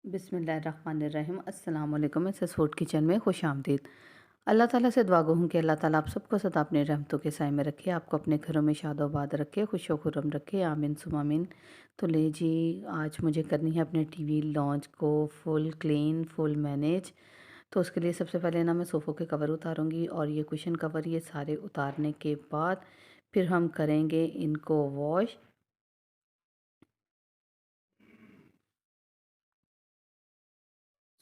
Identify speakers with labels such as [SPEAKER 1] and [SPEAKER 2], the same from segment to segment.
[SPEAKER 1] बिस्मिल्लाहिर्रहमानिर्रहीम अस्सलाम वालेकुम। इस फूड किचन में खुश आमदीद। अल्लाह ताला से दुआ गो हूँ कि अल्लाह ताला आप सबको सदा अपने रहमतों के साए में रखे, आपको अपने घरों में शादोबाद रखे, खुशो खुर्रम रखे, आमीन सुम आमीन। तो ले जी, आज मुझे करनी है अपने टीवी लॉन्च को फुल क्लीन फुल मैनेज। तो उसके लिए सबसे पहले ना मैं सोफ़ों के कवर उतारूँगी और ये कुशन कवर ये सारे उतारने के बाद फिर हम करेंगे इनको वॉश।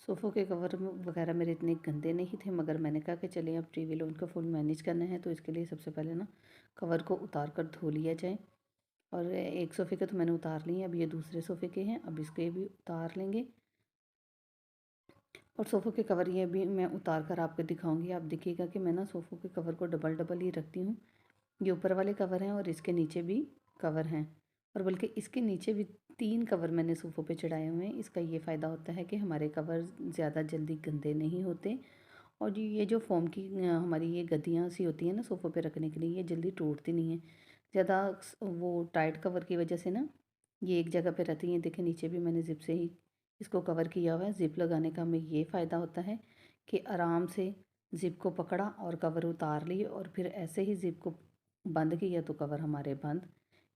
[SPEAKER 1] सोफ़ों के कवर वगैरह मेरे इतने गंदे नहीं थे, मगर मैंने कहा कि चलिए अब टीवी लोन को फुल मैनेज करना है, तो इसके लिए सबसे पहले ना कवर को उतार कर धो लिया जाए। और एक सोफ़े के तो मैंने उतार लिए, अब ये दूसरे सोफ़े के हैं, अब इसके भी उतार लेंगे। और सोफ़ों के कवर ये भी मैं उतार कर आपको दिखाऊंगी। आप देखिएगा कि मैं ना सोफ़ों के कवर को डबल डबल ही रखती हूँ। ये ऊपर वाले कवर हैं और इसके नीचे भी कवर हैं, और बल्कि इसके नीचे भी 3 कवर मैंने सोफ़ों पे चढ़ाए हुए हैं। इसका ये फ़ायदा होता है कि हमारे कवर ज़्यादा जल्दी गंदे नहीं होते, और जी ये जो फ़ोम की हमारी ये गद्दियाँ सी होती हैं ना सोफ़ों पे रखने के लिए, ये जल्दी टूटती नहीं है। ज़्यादा वो टाइट कवर की वजह से ना ये एक जगह पे रहती हैं। देखिए नीचे भी मैंने ज़िप से ही इसको कवर किया हुआ है। ज़िप लगाने का हमें ये फ़ायदा होता है कि आराम से ज़िप को पकड़ा और कवर उतार लिए, और फिर ऐसे ही ज़िप को बंद किया तो कवर हमारे बंद।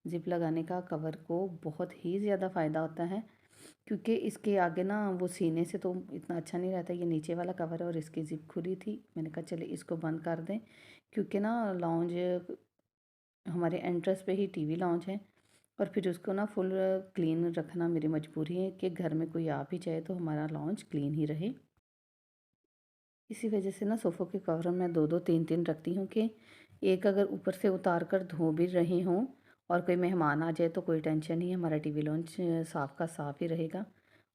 [SPEAKER 1] ज़िप लगाने का कवर को बहुत ही ज़्यादा फ़ायदा होता है, क्योंकि इसके आगे ना वो सीने से तो इतना अच्छा नहीं रहता। ये नीचे वाला कवर है और इसकी ज़िप खुली थी, मैंने कहा चलिए इसको बंद कर दें, क्योंकि ना लॉन्ज हमारे एंट्रेंस पे ही टीवी लॉन्च है, और फिर उसको ना फुल क्लीन रखना मेरी मजबूरी है कि घर में कोई आ भी जाए तो हमारा लॉन्च क्लीन ही रहे। इसी वजह से ना सोफ़ों के कवर मैं 2-2 3-3 रखती हूँ कि एक अगर ऊपर से उतार कर धो भी रही हूँ और कोई मेहमान आ जाए तो कोई टेंशन नहीं है, हमारा टीवी लॉन्च साफ़ का साफ़ ही रहेगा।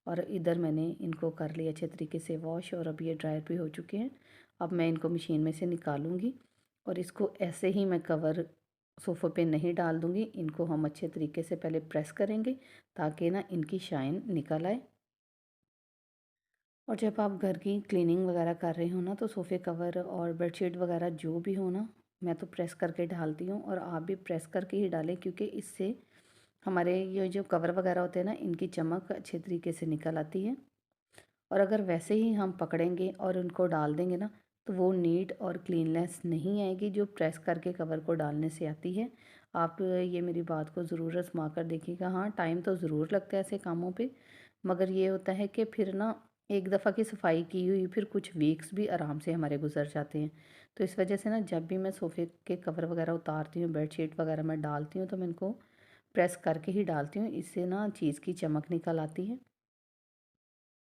[SPEAKER 1] और इधर मैंने इनको कर लिया अच्छे तरीके से वॉश, और अब ये ड्रायर भी हो चुके हैं। अब मैं इनको मशीन में से निकालूंगी, और इसको ऐसे ही मैं कवर सोफ़े पे नहीं डाल दूंगी। इनको हम अच्छे तरीके से पहले प्रेस करेंगे ताकि ना इनकी शाइन निकल आए। और जब आप घर की क्लीनिंग वगैरह कर रहे हो ना, तो सोफ़े कवर और बेडशीट वगैरह जो भी हो ना, मैं तो प्रेस करके डालती हूँ, और आप भी प्रेस करके ही डालें, क्योंकि इससे हमारे ये जो कवर वगैरह होते हैं ना, इनकी चमक अच्छे तरीके से निकल आती है। और अगर वैसे ही हम पकड़ेंगे और उनको डाल देंगे ना, तो वो नीट और क्लीननेस नहीं आएगी जो प्रेस करके कवर को डालने से आती है। आप ये मेरी बात को ज़रूर आज़मा कर देखिएगा। हाँ, टाइम तो ज़रूर लगता है ऐसे कामों पे, मगर ये होता है कि फिर ना एक दफ़ा की सफाई की हुई फिर कुछ वीक्स भी आराम से हमारे गुजर जाते हैं। तो इस वजह से ना जब भी मैं सोफ़े के कवर वगैरह उतारती हूँ, बेडशीट वगैरह मैं डालती हूँ, तो मैं इनको प्रेस करके ही डालती हूँ। इससे ना चीज़ की चमक निकल आती है।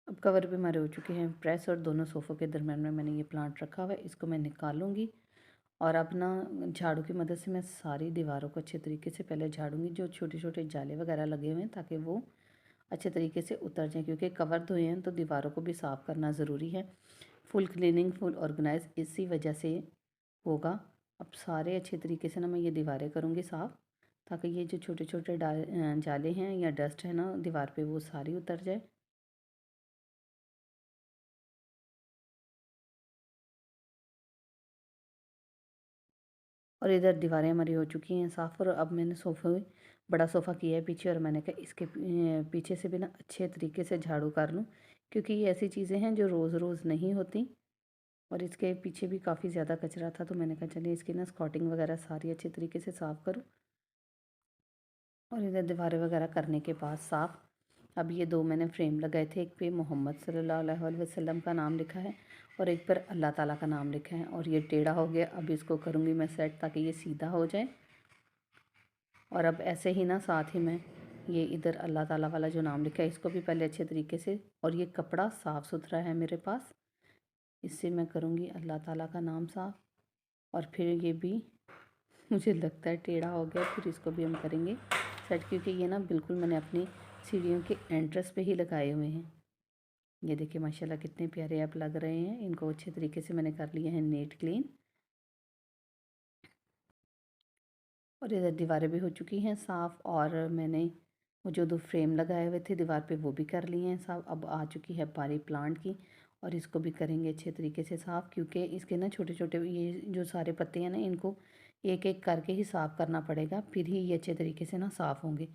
[SPEAKER 1] अब कवर भी हमारे हो चुके हैं प्रेस, और दोनों सोफ़ों के दरम्यान में मैंने ये प्लांट रखा हुआ है, इसको मैं निकालूंगी। और अब ना झाड़ू की मदद से मैं सारी दीवारों को अच्छे तरीके से पहले झाड़ूंगी, जो छोटे छोटे जाले वगैरह लगे हुए हैं, ताकि वो अच्छे तरीके से उतर जाएँ, क्योंकि कवर धोए हैं तो दीवारों को भी साफ़ करना ज़रूरी है। फुल क्लीनिंग फुल ऑर्गेनाइज इसी वजह से होगा। अब सारे अच्छे तरीके से ना मैं ये दीवारें करूँगी साफ़, ताकि ये जो छोटे छोटे जाले हैं या डस्ट है ना दीवार पे, वो सारी उतर जाए। और इधर दीवारें हमारी हो चुकी हैं साफ़, और अब मैंने सोफ़े बड़ा सोफ़ा किया है पीछे, और मैंने कहा इसके पीछे से भी ना अच्छे तरीके से झाड़ू कर लूँ, क्योंकि ये ऐसी चीज़ें हैं जो रोज़ रोज़ नहीं होती। और इसके पीछे भी काफ़ी ज़्यादा कचरा था, तो मैंने कहा चलिए इसकी ना स्कॉटिंग वगैरह सारी अच्छे तरीके से साफ़ करूँ। और इधर दीवारें वगैरह करने के बाद साफ़, अब ये 2 मैंने फ्रेम लगाए थे, एक पे मोहम्मद सल्लल्लाहु अलैहि वसल्लम का नाम लिखा है और एक पर अल्लाह ताला का नाम लिखा है, और ये टेढ़ा हो गया। अब इसको करूँगी मैं सेट ताकि ये सीधा हो जाए। और अब ऐसे ही ना साथ ही मैं ये इधर अल्लाह ताला वाला जो नाम लिखा है, इसको भी पहले अच्छे तरीके से, और ये कपड़ा साफ़ सुथरा है मेरे पास, इससे मैं करूँगी अल्लाह ताला का नाम साफ़। और फिर ये भी मुझे लगता है टेढ़ा हो गया, फिर इसको भी हम करेंगे सेट, क्योंकि ये ना बिल्कुल मैंने अपनी सीढ़ियों के एंट्रेंस पे ही लगाए हुए हैं। ये देखिए माशाल्लाह कितने प्यारे आप लग रहे हैं। इनको अच्छे तरीके से मैंने कर लिए हैं नीट क्लीन। और इधर दीवारें भी हो चुकी हैं साफ़, और मैंने वो जो 2 फ्रेम लगाए हुए थे दीवार पे वो भी कर लिए हैं साफ़। अब आ चुकी है बारी प्लांट की, और इसको भी करेंगे अच्छे तरीके से साफ़, क्योंकि इसके ना छोटे छोटे ये जो सारे पत्ते हैं ना, इनको एक एक करके ही साफ़ करना पड़ेगा, फिर ही ये अच्छे तरीके से ना साफ़ होंगे।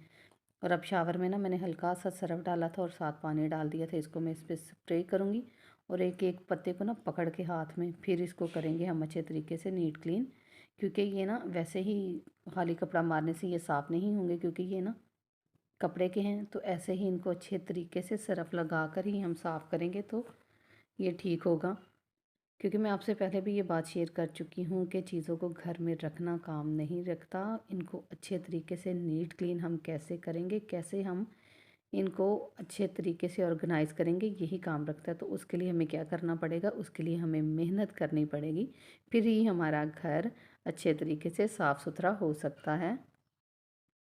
[SPEAKER 1] और अब शावर में ना मैंने हल्का सा सरफ डाला था और साथ पानी डाल दिया था। इसको मैं इस पे स्प्रे करूँगी और एक एक पत्ते को ना पकड़ के हाथ में फिर इसको करेंगे हम अच्छे तरीके से नीट क्लीन, क्योंकि ये ना वैसे ही खाली कपड़ा मारने से ये साफ़ नहीं होंगे, क्योंकि ये ना कपड़े के हैं। तो ऐसे ही इनको अच्छे तरीके से सरफ लगा कर ही हम साफ़ करेंगे तो ये ठीक होगा। क्योंकि मैं आपसे पहले भी ये बात शेयर कर चुकी हूँ कि चीज़ों को घर में रखना काम नहीं रखता। इनको अच्छे तरीके से नीट क्लीन हम कैसे करेंगे, कैसे हम इनको अच्छे तरीके से ऑर्गेनाइज़ करेंगे, यही काम रखता है। तो उसके लिए हमें क्या करना पड़ेगा, उसके लिए हमें मेहनत करनी पड़ेगी, फिर ही हमारा घर अच्छे तरीके से साफ़ सुथरा हो सकता है।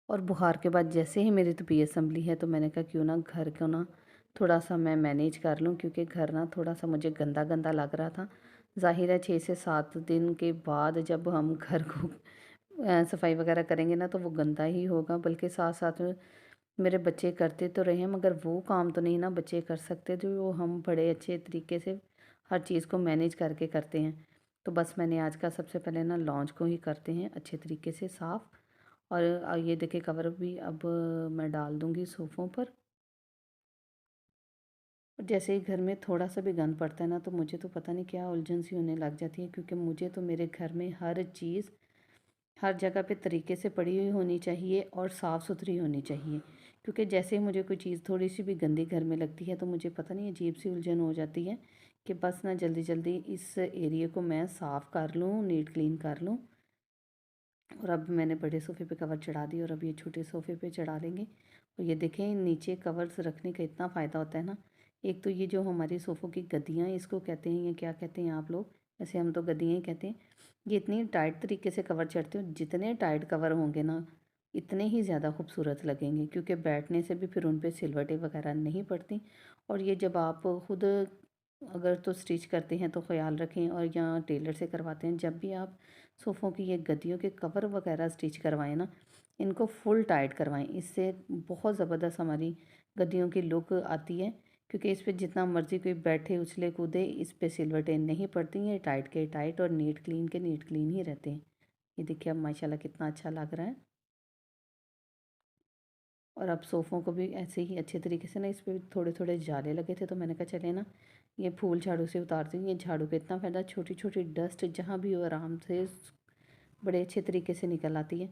[SPEAKER 1] और बुखार के बाद जैसे ही मेरी तबीयत संभली है तो मैंने कहा क्यों ना घर को ना थोड़ा-सा मैं मैनेज कर लूँ, क्योंकि घर ना थोड़ा-सा मुझे गंदा-गंदा लग रहा था। ज़ाहिर है 6 से 7 दिन के बाद जब हम घर को सफाई वगैरह करेंगे ना तो वो गंदा ही होगा। बल्कि साथ-साथ में मेरे बच्चे करते तो रहे हैं, मगर वो काम तो नहीं ना बच्चे कर सकते जो हम बड़े अच्छे तरीके से हर चीज़ को मैनेज करके करते हैं। तो बस मैंने आज का सबसे पहले ना लॉन्च को ही करते हैं अच्छे तरीके से साफ़। और ये देखिए कवर भी अब मैं डाल दूँगी सोफ़ों पर। और जैसे ही घर में थोड़ा-सा भी गंद पड़ता है ना तो मुझे तो पता नहीं क्या उलझन सी होने लग जाती है, क्योंकि मुझे तो मेरे घर में हर चीज़ हर जगह पे तरीके से पड़ी हुई होनी चाहिए और साफ़-सुथरी होनी चाहिए। क्योंकि जैसे ही मुझे कोई चीज़ थोड़ी-सी भी गंदी घर में लगती है तो मुझे पता नहीं अजीब-सी उलझन हो जाती है कि बस ना जल्दी-जल्दी इस एरिया को मैं साफ़ कर लूँ, नीट क्लीन कर लूँ। और अब मैंने बड़े सोफ़े पे कवर चढ़ा दिए और अब ये छोटे सोफ़े पे चढ़ा देंगे। और ये देखें नीचे कवर्स रखने का इतना फ़ायदा होता है ना। एक तो ये जो हमारी सोफ़ों की गद्दियाँ हैं इसको कहते हैं या क्या कहते हैं आप लोग, वैसे हम तो गद्दियाँ ही कहते हैं। ये इतनी टाइट तरीके से कवर चढ़ते हो, जितने टाइट कवर होंगे ना इतने ही ज़्यादा खूबसूरत लगेंगे, क्योंकि बैठने से भी फिर उन पे सिलवटें वगैरह नहीं पड़ती। और ये जब आप खुद अगर तो स्टिच करते हैं तो ख़्याल रखें, और या टेलर से करवाते हैं, जब भी आप सोफ़ों की ये गद्दियों के कवर वगैरह स्टिच करवाएं ना, इनको फुल टाइट करवाएं। इससे बहुत ज़बरदस्त हमारी गद्दियों की लुक आती है, क्योंकि इस पे जितना मर्ज़ी कोई बैठे उछले कूदे इस पे सिलवटें नहीं पड़ती हैं। टाइट के टाइट और नीट क्लीन के नीट क्लीन ही रहते हैं। ये देखिए अब माशाल्लाह कितना अच्छा लग रहा है। और अब सोफ़ों को भी ऐसे ही अच्छे तरीके से ना इस पे थोड़े-थोड़े जाले लगे थे, तो मैंने कहा चलिए ना ये फूल झाड़ू से उतारती हूँ। ये झाड़ू का इतना फ़ायदा, छोटी-छोटी डस्ट जहाँ भी हो आराम से बड़े अच्छे तरीके से निकल आती है।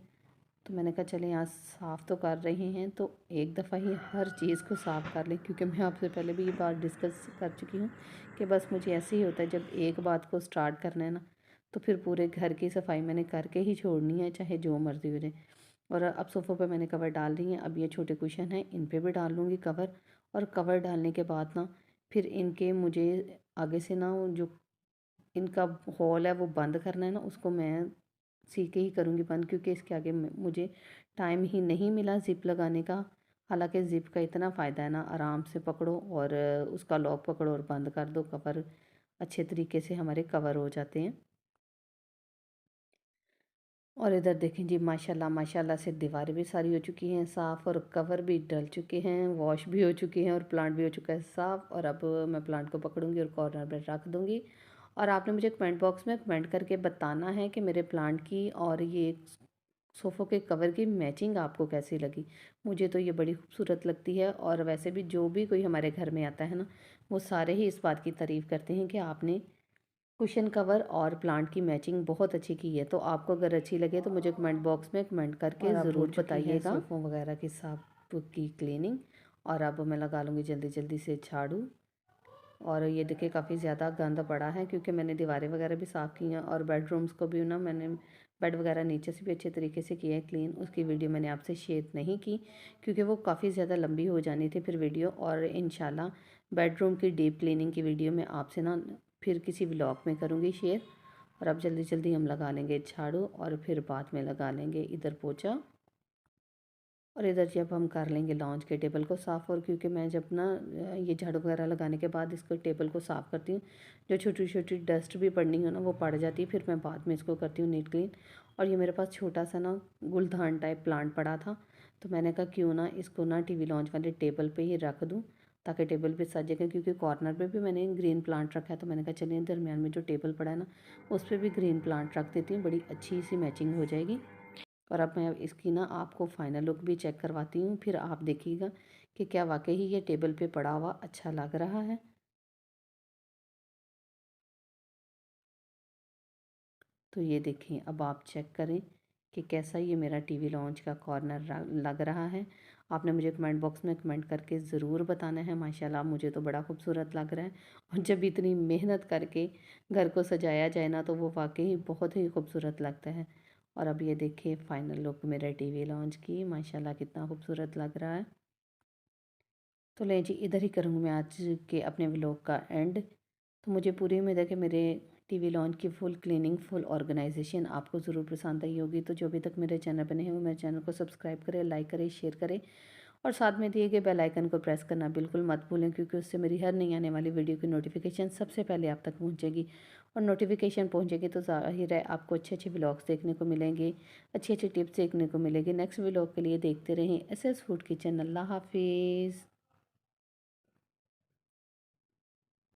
[SPEAKER 1] तो मैंने कहा चलें आज साफ़ तो कर रहे हैं तो एक दफ़ा ही हर चीज़ को साफ़ कर लें, क्योंकि मैं आपसे पहले भी ये बात डिस्कस कर चुकी हूँ कि बस मुझे ऐसे ही होता है, जब एक बात को स्टार्ट करना है ना तो फिर पूरे घर की सफाई मैंने करके ही छोड़नी है, चाहे जो मर्ज़ी हो जाए। और अब सोफ़ों पे मैंने कवर डाल दी हैं। अब ये छोटे कुशन हैं इन पे भी डाल लूँगी कवर। और कवर डालने के बाद ना फिर इनके मुझे आगे से ना वो जो इनका होल है वो बंद करना है ना, उसको मैं सी के ही करूँगी बंद, क्योंकि इसके आगे मुझे टाइम ही नहीं मिला ज़िप लगाने का। हालाँकि ज़िप का इतना फ़ायदा है ना, आराम से पकड़ो और उसका लॉक पकड़ो और बंद कर दो, कवर अच्छे तरीके से हमारे कवर हो जाते हैं। और इधर देखें जी माशाल्लाह माशाल्लाह से दीवारें भी सारी हो चुकी हैं साफ़ और कवर भी डल चुके हैं, वॉश भी हो चुके हैं और प्लांट भी हो चुका है साफ़। और अब मैं प्लांट को पकड़ूंगी और कॉर्नर में रख दूंगी। और आपने मुझे कमेंट बॉक्स में कमेंट करके बताना है कि मेरे प्लांट की और ये सोफ़ों के कवर की मैचिंग आपको कैसी लगी। मुझे तो ये बड़ी खूबसूरत लगती है, और वैसे भी जो भी कोई हमारे घर में आता है ना वो सारे ही इस बात की तारीफ़ करते हैं कि आपने कुशन कवर और प्लांट की मैचिंग बहुत अच्छी की है। तो आपको अगर अच्छी लगे तो मुझे कमेंट बॉक्स में कमेंट करके ज़रूर बताइएगा। सोफ़ों वगैरह की साफ की क्लीनिंग। और अब मैं लगा लूँगी जल्दी जल्दी से झाड़ू। और ये देखिए काफ़ी ज़्यादा गंद पड़ा है, क्योंकि मैंने दीवारें वगैरह भी साफ़ की हैं और बेडरूम्स को भी ना मैंने बेड वगैरह नीचे से भी अच्छे तरीके से किया है क्लीन। उसकी वीडियो मैंने आपसे शेयर नहीं की, क्योंकि वो काफ़ी ज़्यादा लंबी हो जानी थी फिर वीडियो। और इंशाल्लाह बेडरूम की डीप क्लीनिंग की वीडियो मैं आपसे ना फिर किसी व्लॉग में करूँगी शेयर। और अब जल्दी जल्दी हम लगा लेंगे झाड़ू और फिर बाद में लगा लेंगे इधर पोछा। और इधर जब हम कर लेंगे लॉन्च के टेबल को साफ़। और क्योंकि मैं जब ना ये झाड़ू वगैरह लगाने के बाद इसको टेबल को साफ़ करती हूँ, जो छोटी छोटी डस्ट भी पड़नी हो ना वो पड़ जाती है, फिर मैं बाद में इसको करती हूँ नीट क्लीन। और ये मेरे पास छोटा सा ना गुलदान टाइप प्लांट पड़ा था, तो मैंने कहा क्यों ना इसको ना टीवी लॉन्च वाले टेबल पे ही रख दूँ, ताकि टेबल पे सजेगा। क्योंकि कॉर्नर पे भी मैंने ग्रीन प्लांट रखा है, तो मैंने कहा चलिए दरमियान में जो टेबल पड़ा है ना उस पर भी ग्रीन प्लांट रख देती हूँ, बड़ी अच्छी सी मैचिंग हो जाएगी। और अब मैं इसकी ना आपको फ़ाइनल लुक भी चेक करवाती हूँ, फिर आप देखिएगा कि क्या वाक़ई ही ये टेबल पे पड़ा हुआ अच्छा लग रहा है। तो ये देखें, अब आप चेक करें कि कैसा ये मेरा टीवी लॉन्च का कॉर्नर लग रहा है। आपने मुझे कमेंट बॉक्स में कमेंट करके ज़रूर बताना है। माशाल्लाह मुझे तो बड़ा खूबसूरत लग रहा है, और जब इतनी मेहनत करके घर को सजाया जाए ना, तो वो वाकई बहुत ही खूबसूरत लगता है। और अब ये देखिए फ़ाइनल लुक मेरे टीवी लॉन्च की, माशाल्लाह कितना खूबसूरत लग रहा है। तो लें जी, इधर ही करूँगी मैं आज के अपने व्लॉग का एंड। तो मुझे पूरी उम्मीद है कि मेरे टीवी लॉन्च की फुल क्लीनिंग, फुल ऑर्गेनाइजेशन आपको ज़रूर पसंद आई होगी। तो जो अभी तक मेरे चैनल बने हैं वो मेरे चैनल को सब्सक्राइब करें, लाइक करें, शेयर करें, और साथ में दिए गए बेल आइकन को प्रेस करना बिल्कुल मत भूलें, क्योंकि उससे मेरी हर नई आने वाली वीडियो की नोटिफिकेशन सबसे पहले आप तक पहुंचेगी। और नोटिफिकेशन पहुंचेगी तो ज़ाहिर है आपको अच्छे अच्छे व्लॉग्स देखने को मिलेंगे, अच्छी अच्छी टिप्स देखने को मिलेगी। नेक्स्ट व्लॉग के लिए देखते रहें SS फूड किचन। अल्लाह हाफिज़।